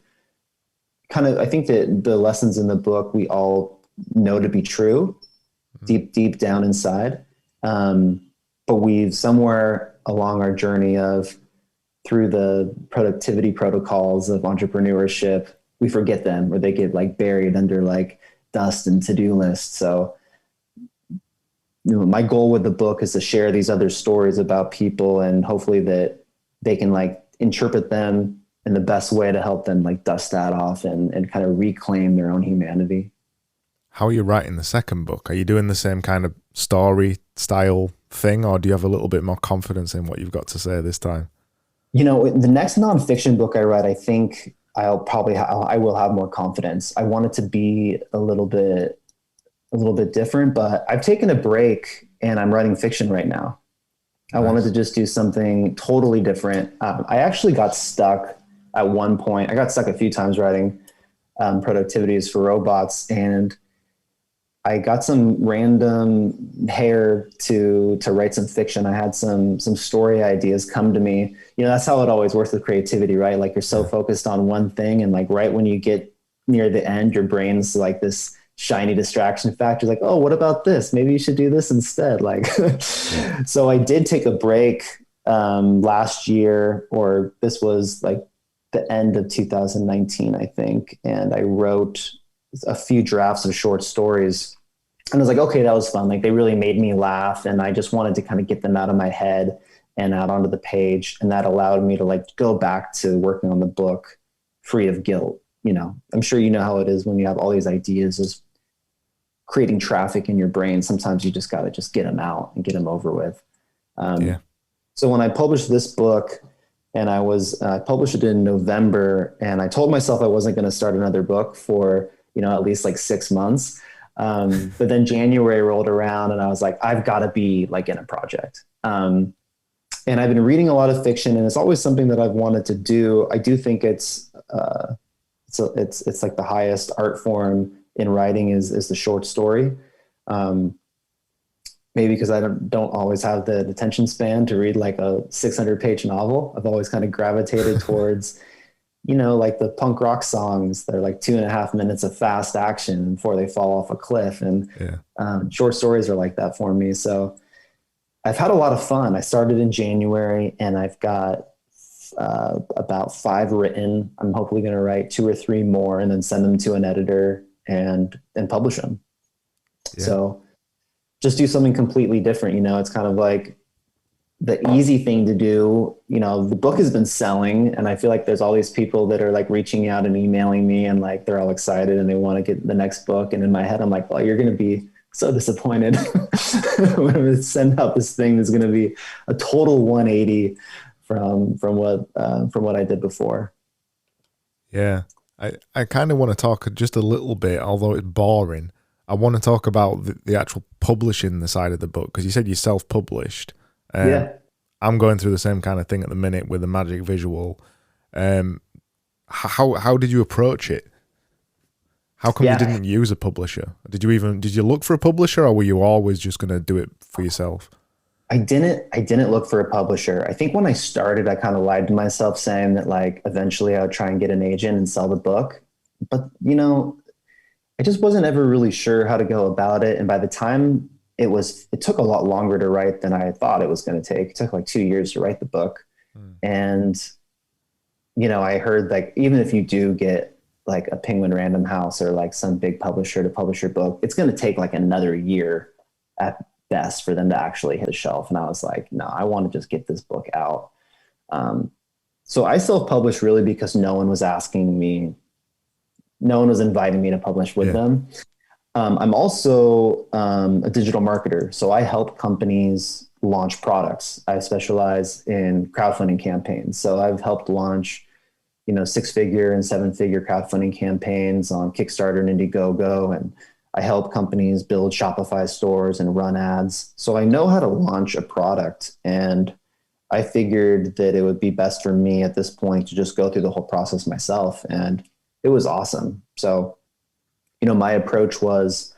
I think that the lessons in the book, we all know to be true deep down inside. But we've somewhere along our journey through the productivity protocols of entrepreneurship, we forget them, or they get like buried under like dust and to-do lists. So, my goal with the book is to share these other stories about people, and hopefully that they can like interpret them in the best way to help them like dust that off and kind of reclaim their own humanity. How are you writing the second book? Are you doing the same kind of story style thing, or do you have a little bit more confidence in what you've got to say this time? The next nonfiction book I write, I think I will have more confidence. I want it to be a little bit different, but I've taken a break and I'm writing fiction right now. I wanted to just do something totally different. I actually got stuck at one point. I got stuck a few times writing productivity is for robots, and I got some random hair to write some fiction. I had some story ideas come to me. That's how it always works with creativity, right? Like you're so focused on one thing, and like right when you get near the end, your brain's like this shiny distraction factor, like, oh, what about this? Maybe you should do this instead. Like, so I did take a break last year, or this was like the end of 2019, I think. And I wrote a few drafts of short stories. And I was like, okay, that was fun. Like they really made me laugh, and I just wanted to kind of get them out of my head and out onto the page. And that allowed me to like go back to working on the book free of guilt. You know, I'm sure you know how it is when you have all these ideas, is creating traffic in your brain. Sometimes you just got to just get them out and get them over with. So when I published this book, and I published it in November, and I told myself I wasn't going to start another book for, you know, at least like 6 months. But then January rolled around and I was like, I've got to be like in a project. And I've been reading a lot of fiction, and it's always something that I've wanted to do. I do think it's like the highest art form in writing is the short story. Maybe because I don't always have the attention span to read like a 600-page novel. I've always kind of gravitated towards, you know, like the punk rock songs. They're like 2.5 minutes of fast action before they fall off a cliff. And short stories are like that for me. So I've had a lot of fun. I started in January, and I've got about 5 written. I'm hopefully going to write 2 or 3 more and then send them to an editor and publish them. So just do something completely different. You know, it's kind of like the easy thing to do. You know, the book has been selling, and I feel like there's all these people that are like reaching out and emailing me, and like they're all excited and they want to get the next book. And in my head, I'm like, well, you're going to be so disappointed when I send out this thing that's going to be a total 180 from what I did before. Yeah. I kind of want to talk just a little bit, although it's boring. I want to talk about the actual publishing the side of the book, because you said you self-published. I'm going through the same kind of thing at the minute with the Magic Visual. How did you approach it? How come you didn't use a publisher? Did you look for a publisher, or were you always just going to do it for yourself? I didn't look for a publisher. I think when I started, I kind of lied to myself saying that like eventually I would try and get an agent and sell the book. But, you know, I just wasn't ever really sure how to go about it. And by the time it took a lot longer to write than I thought it was going to take. It took like 2 years to write the book. And, you know, I heard like, even if you do get like a Penguin Random House or like some big publisher to publish your book, it's going to take like another year at best for them to actually hit the shelf. And I was like, no, I want to just get this book out. So I self-published really because no one was inviting me to publish with them. I'm also a digital marketer. So I help companies launch products. I specialize in crowdfunding campaigns. So I've helped launch, you know, 6-figure and 7-figure crowdfunding campaigns on Kickstarter and Indiegogo. And I help companies build Shopify stores and run ads. So I know how to launch a product. And I figured that it would be best for me at this point to just go through the whole process myself. And it was awesome. So, you know, my approach was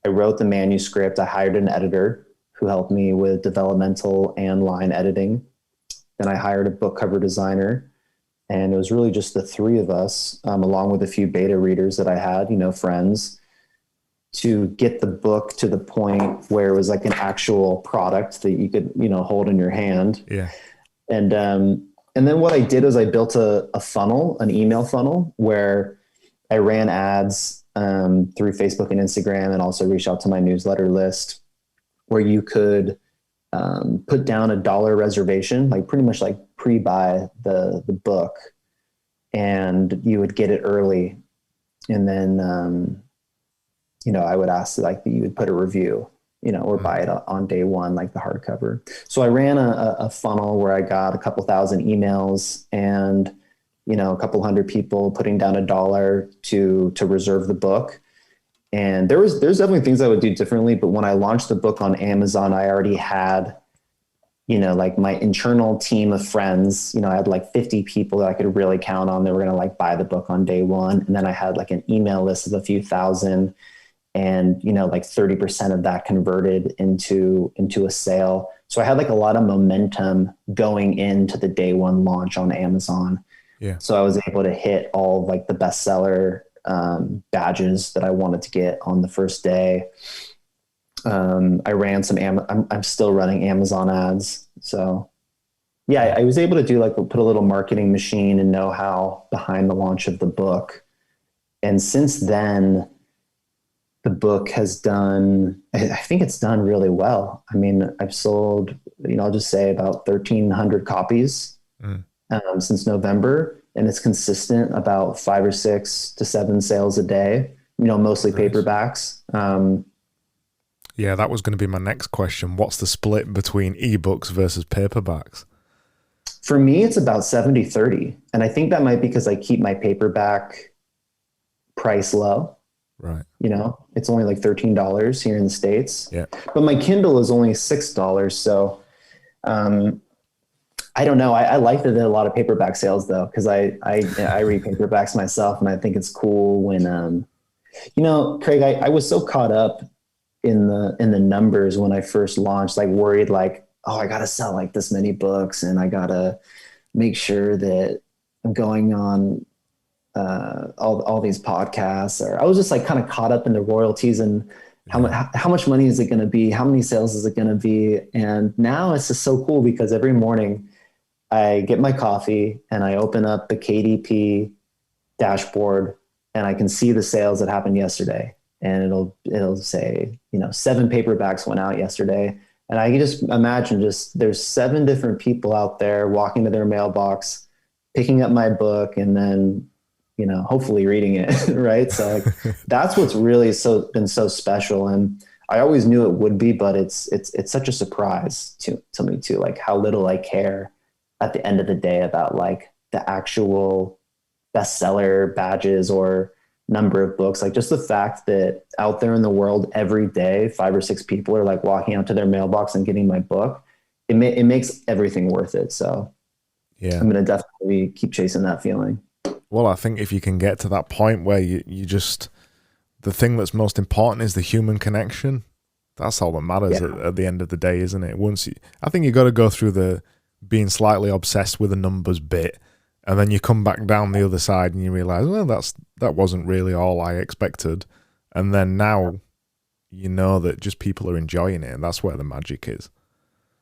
I wrote the manuscript. I hired an editor who helped me with developmental and line editing. Then I hired a book cover designer. And it was really just the 3 of us, along with a few beta readers that I had, you know, friends, to get the book to the point where it was like an actual product that you could, you know, hold in your hand. Yeah. And then what I did is I built a funnel, an email funnel, where I ran ads through Facebook and Instagram, and also reached out to my newsletter list, where you could put down $1 reservation, like pretty much like pre-buy the book, and you would get it early. And then, you know, I would ask like that you would put a review, you know, or buy it on day one, like the hardcover. So I ran a funnel where I got a couple thousand emails and, you know, a couple hundred people putting down $1 to reserve the book. And there's definitely things I would do differently. But when I launched the book on Amazon, I already had, you know, like my internal team of friends. You know, I had like 50 people that I could really count on that were going to like buy the book on day one. And then I had like an email list of a few thousand. And, you know, like 30% of that converted into a sale. So I had like a lot of momentum going into the day one launch on Amazon. Yeah. So I was able to hit all of like the bestseller badges that I wanted to get on the first day. I ran some, I'm still running Amazon ads. So yeah, I was able to do like, put a little marketing machine and know-how behind the launch of the book. And since then, the book has done, I think it's done really well. I mean, I've sold, I'll just say about 1,300 copies since November, and it's consistent about 5 or 6 to 7 sales a day, mostly paperbacks. Yeah, that was going to be my next question. What's the split between ebooks versus paperbacks? For me, it's about 70-30. And I think that might be because I keep my paperback price low. Right. It's only like $13 here in the States. Yeah. But my Kindle is only $6. So I don't know. I like that there are a lot of paperback sales though, because I read paperbacks myself, and I think it's cool when Craig, I was so caught up in the numbers when I first launched, like worried like, oh, I gotta sell like this many books, and I gotta make sure that I'm going on all these podcasts. Or I was just like kind of caught up in the royalties and how much money is it going to be? How many sales is it going to be? And now it's just so cool because every morning I get my coffee and I open up the KDP dashboard and I can see the sales that happened yesterday. And it'll say, 7 paperbacks went out yesterday. And I can just imagine there's 7 different people out there walking to their mailbox, picking up my book, and then, hopefully reading it. Right. So like, that's what's really been so special. And I always knew it would be, but it's such a surprise to me too, like how little I care at the end of the day about like the actual bestseller badges or number of books. Like just the fact that out there in the world every day, 5 or 6 people are like walking out to their mailbox and getting my book. It makes everything worth it. So yeah, I'm going to definitely keep chasing that feeling. Well, I think if you can get to that point where you just, the thing that's most important is the human connection. That's all that matters at the end of the day, isn't it? I think you got to go through the being slightly obsessed with the numbers bit, and then you come back down the other side and you realize, well, that wasn't really all I expected. And then now you know that just people are enjoying it, and that's where the magic is.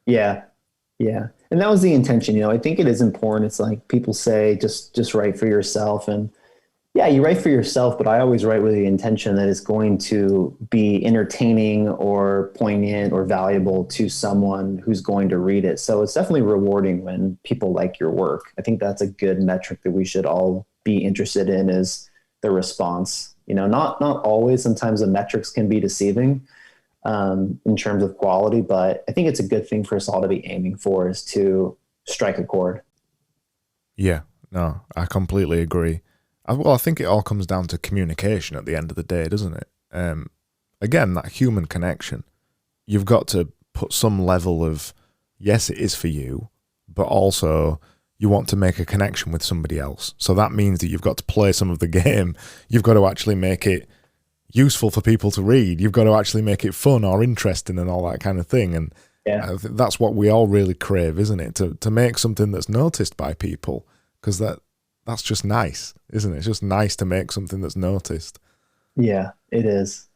Yeah. Yeah. And that was the intention. I think it is important. It's like people say, just write for yourself. And yeah, you write for yourself, but I always write with the intention that it's going to be entertaining or poignant or valuable to someone who's going to read it. So it's definitely rewarding when people like your work. I think that's a good metric that we should all be interested in, is the response. Not always. Sometimes the metrics can be deceiving in terms of quality, but I think it's a good thing for us all to be aiming for, is to strike a chord. Yeah, no, I completely agree. I think it all comes down to communication at the end of the day, doesn't it? Again, that human connection. You've got to put some level of, yes, it is for you, but also you want to make a connection with somebody else. So that means that you've got to play some of the game. You've got to actually make it useful for people to read. You've got to actually make it fun or interesting and all that kind of thing. And I think that's what we all really crave, isn't it? To make something that's noticed by people, because that's just nice, isn't it? It's just nice to make something that's noticed. Yeah, it is.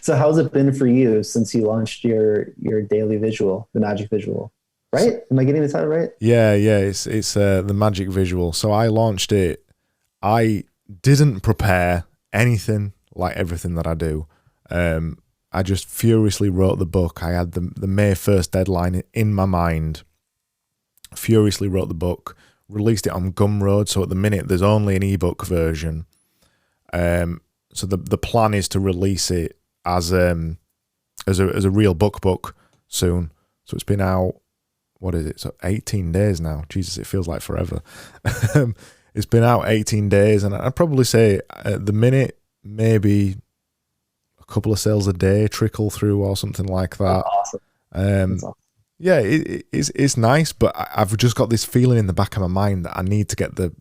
So how's it been for you since you launched your daily visual, the magic visual, right? Am I getting the title right? Yeah. It's the magic visual. So I launched it. I didn't prepare anything like everything that I do. I just furiously wrote the book. I had the May 1st deadline in my mind. Furiously wrote the book, released it on Gumroad. So at the minute, there's only an ebook version. So the plan is to release it as a real book soon. So it's been out, what is it? So 18 days now. Jesus, it feels like forever. It's been out 18 days, and I'd probably say at the minute, maybe a couple of sales a day trickle through or something like that. That's awesome. Yeah, it's nice, but I've just got this feeling in the back of my mind that I need to get the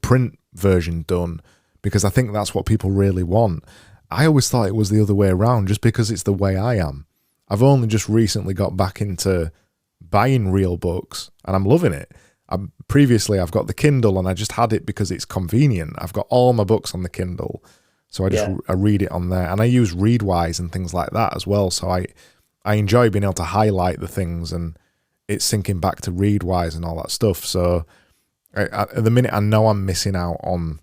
print version done, because I think that's what people really want. I always thought it was the other way around, just because it's the way I am. I've only just recently got back into buying real books, and I'm loving it. Previously, I've got the Kindle, and I just had it because it's convenient. I've got all my books on the Kindle, so I read it on there, and I use Readwise and things like that as well. So I enjoy being able to highlight the things, and it's syncing back to Readwise and all that stuff. So at the minute, I know I'm missing out on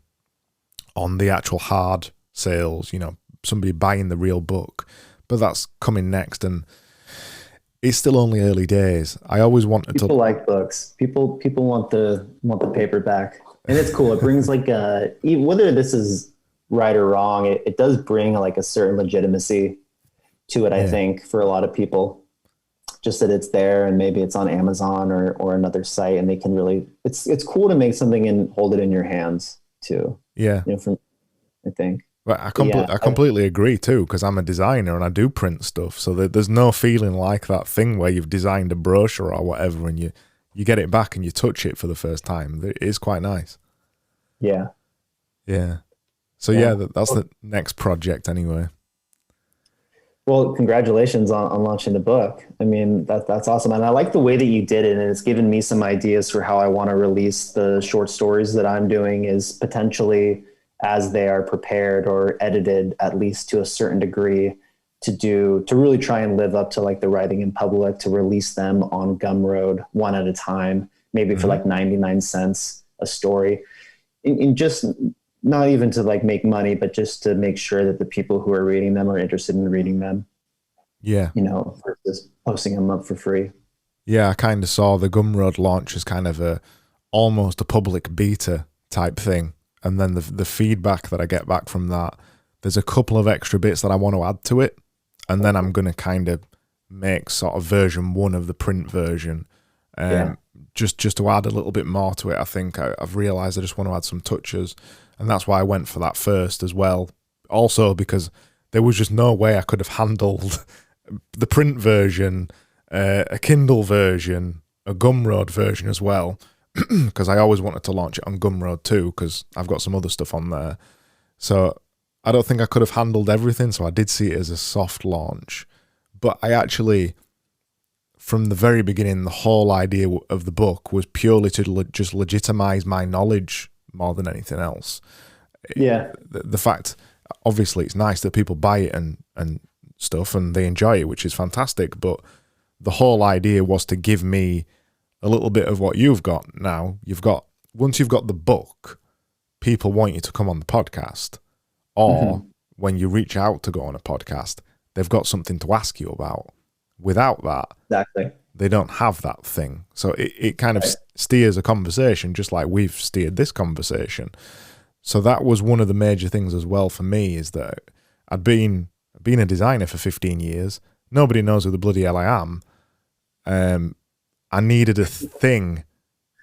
the actual hard sales, somebody buying the real book, but that's coming next, and it's still only early days. I always wanted people like books. People want the paperback, and it's cool. It brings like whether this is right or wrong, it does bring like a certain legitimacy to it. I think for a lot of people, just that it's there and maybe it's on Amazon or another site, and they can really. It's cool to make something and hold it in your hands too. Yeah, I think. But I completely agree too, because I'm a designer and I do print stuff. So there's no feeling like that thing where you've designed a brochure or whatever and you get it back and you touch it for the first time. It is quite nice. Yeah. Yeah. So that's the next project anyway. Well, congratulations on launching the book. I mean, that's awesome. And I like the way that you did it. And it's given me some ideas for how I want to release the short stories that I'm doing, is potentially as they are prepared or edited, at least to a certain degree, to really try and live up to like the writing in public, to release them on Gumroad one at a time, maybe for like 99 cents a story, and just not even to like make money, but just to make sure that the people who are reading them are interested in reading them. Yeah. Versus posting them up for free. Yeah. I kind of saw the Gumroad launch as kind of almost a public beta type thing. And then the feedback that I get back from that, there's a couple of extra bits that I want to add to it. And then I'm going to kind of make sort of version 1 of the print version. Just to add a little bit more to it. I think I've realized I just want to add some touches. And that's why I went for that first as well. Also because there was just no way I could have handled the print version, a Kindle version, a Gumroad version as well. Because I always wanted to launch it on Gumroad too, because I've got some other stuff on there. So I don't think I could have handled everything, so I did see it as a soft launch. But I actually, from the very beginning, the whole idea of the book was purely to just legitimize my knowledge more than anything else. Yeah. The fact, obviously, it's nice that people buy it and stuff, and they enjoy it, which is fantastic, but the whole idea was to give me a little bit of what you've got now. Once you've got the book, people want you to come on the podcast, or when you reach out to go on a podcast, they've got something to ask you about. Without that, exactly, they don't have that thing. So it kind of steers a conversation, just like we've steered this conversation. So that was one of the major things as well for me, is that I'd been a designer for 15 years. Nobody knows who the bloody hell I am. I needed a thing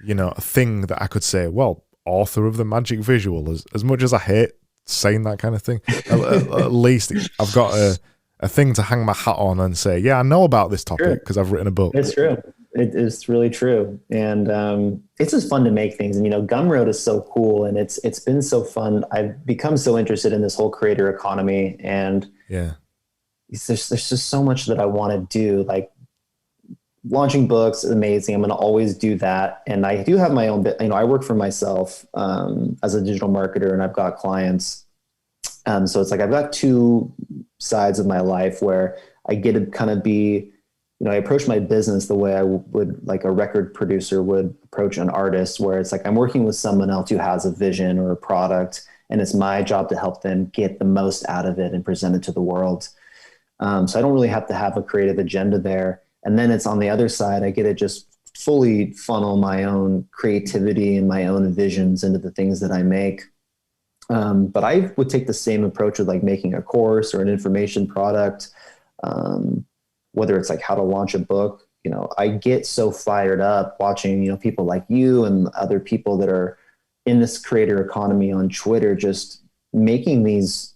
that I could say, well, author of the magic visual, as much as I hate saying that kind of thing, at least I've got a thing to hang my hat on and say, yeah, I know about this topic because I've written a book. It's true. It's really true. And it's just fun to make things. And, Gumroad is so cool, and it's been so fun. I've become so interested in this whole creator economy, and there's just so much that I want to do. Like, launching books is amazing. I'm going to always do that. And I do have my own bit, I work for myself as a digital marketer, and I've got clients. So it's like, I've got two sides of my life where I get to kind of be, I approach my business the way I would, like a record producer would approach an artist, where it's like, I'm working with someone else who has a vision or a product, and it's my job to help them get the most out of it and present it to the world. So I don't really have to have a creative agenda there. And then it's on the other side, I get to just fully funnel my own creativity and my own visions into the things that I make. But I would take the same approach with like making a course or an information product, whether it's like how to launch a book. I get so fired up watching, people like you and other people that are in this creator economy on Twitter, just making these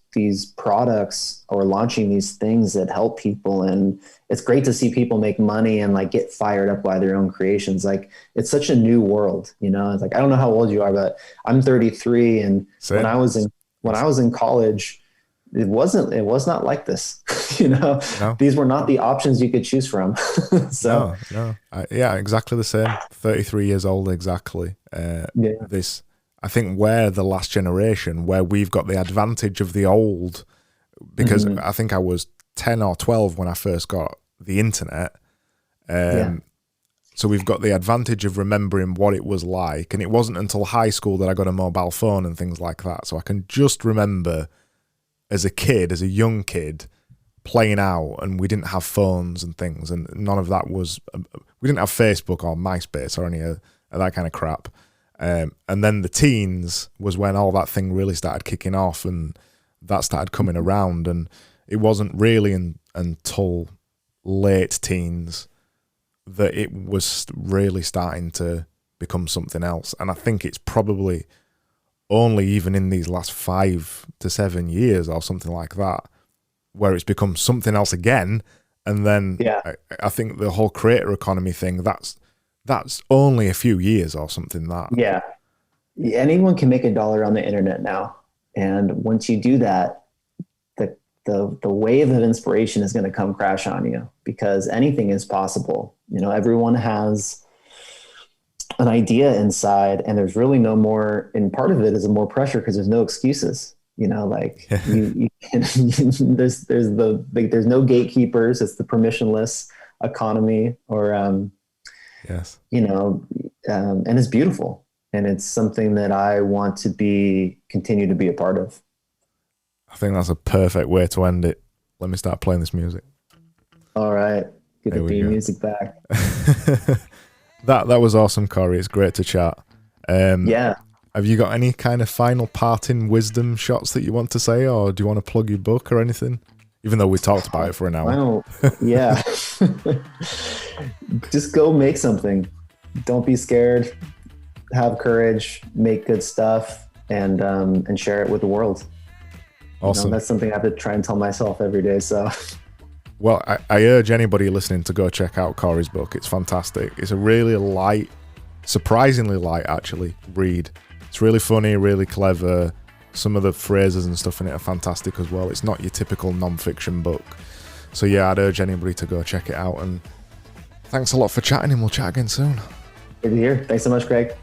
products or launching these things that help people. And it's great to see people make money and like get fired up by their own creations. Like, it's such a new world, It's like, I don't know how old you are, but I'm 33. And when I was in college, it was not like this, No. These were not the options you could choose from. So no. Yeah, exactly the same. 33 years old. Exactly. I think we're the last generation where we've got the advantage of the old, because I think I was 10 or 12 when I first got the internet. So we've got the advantage of remembering what it was like. And it wasn't until high school that I got a mobile phone and things like that. So I can just remember as a kid, as a young kid, playing out, and we didn't have phones and things, and none of that was. We didn't have Facebook or MySpace or any of that kind of crap. And then the teens was when all that thing really started kicking off, and that started coming around. And it wasn't really until late teens that it was really starting to become something else. And I think it's probably only even in these last 5 to 7 years or something like that where it's become something else again. And then I think the whole creator economy thing, that's only a few years or something. That anyone can make $1 on the internet now, and once you do that, the wave of inspiration is going to come crash on you, because anything is possible. You know, everyone has an idea inside, and there's really no more, and part of it is more pressure because there's no excuses. You know, like you can, there's no gatekeepers. It's the permissionless economy, or yes, you know, and it's beautiful, and it's something that I want to continue to be a part of. I think that's a perfect way to end it. Let me start playing this music. All right, get the theme music back. That was awesome, Corey. It's great to chat. Have you got any kind of final parting wisdom shots that you want to say, or do you want to plug your book or anything? Even though we talked about it for an hour. Just go make something. Don't be scared. Have courage. Make good stuff, and share it with the world. Awesome. You know, that's something I have to try and tell myself every day. So, well, I urge anybody listening to go check out Corey's book. It's fantastic. It's a really light, surprisingly light actually, read. It's really funny, really clever. Some of the phrases and stuff in it are fantastic as well. It's not your typical non-fiction book. So yeah, I'd urge anybody to go check it out. And thanks a lot for chatting, and we'll chat again soon. Good to hear. Thanks so much, Craig.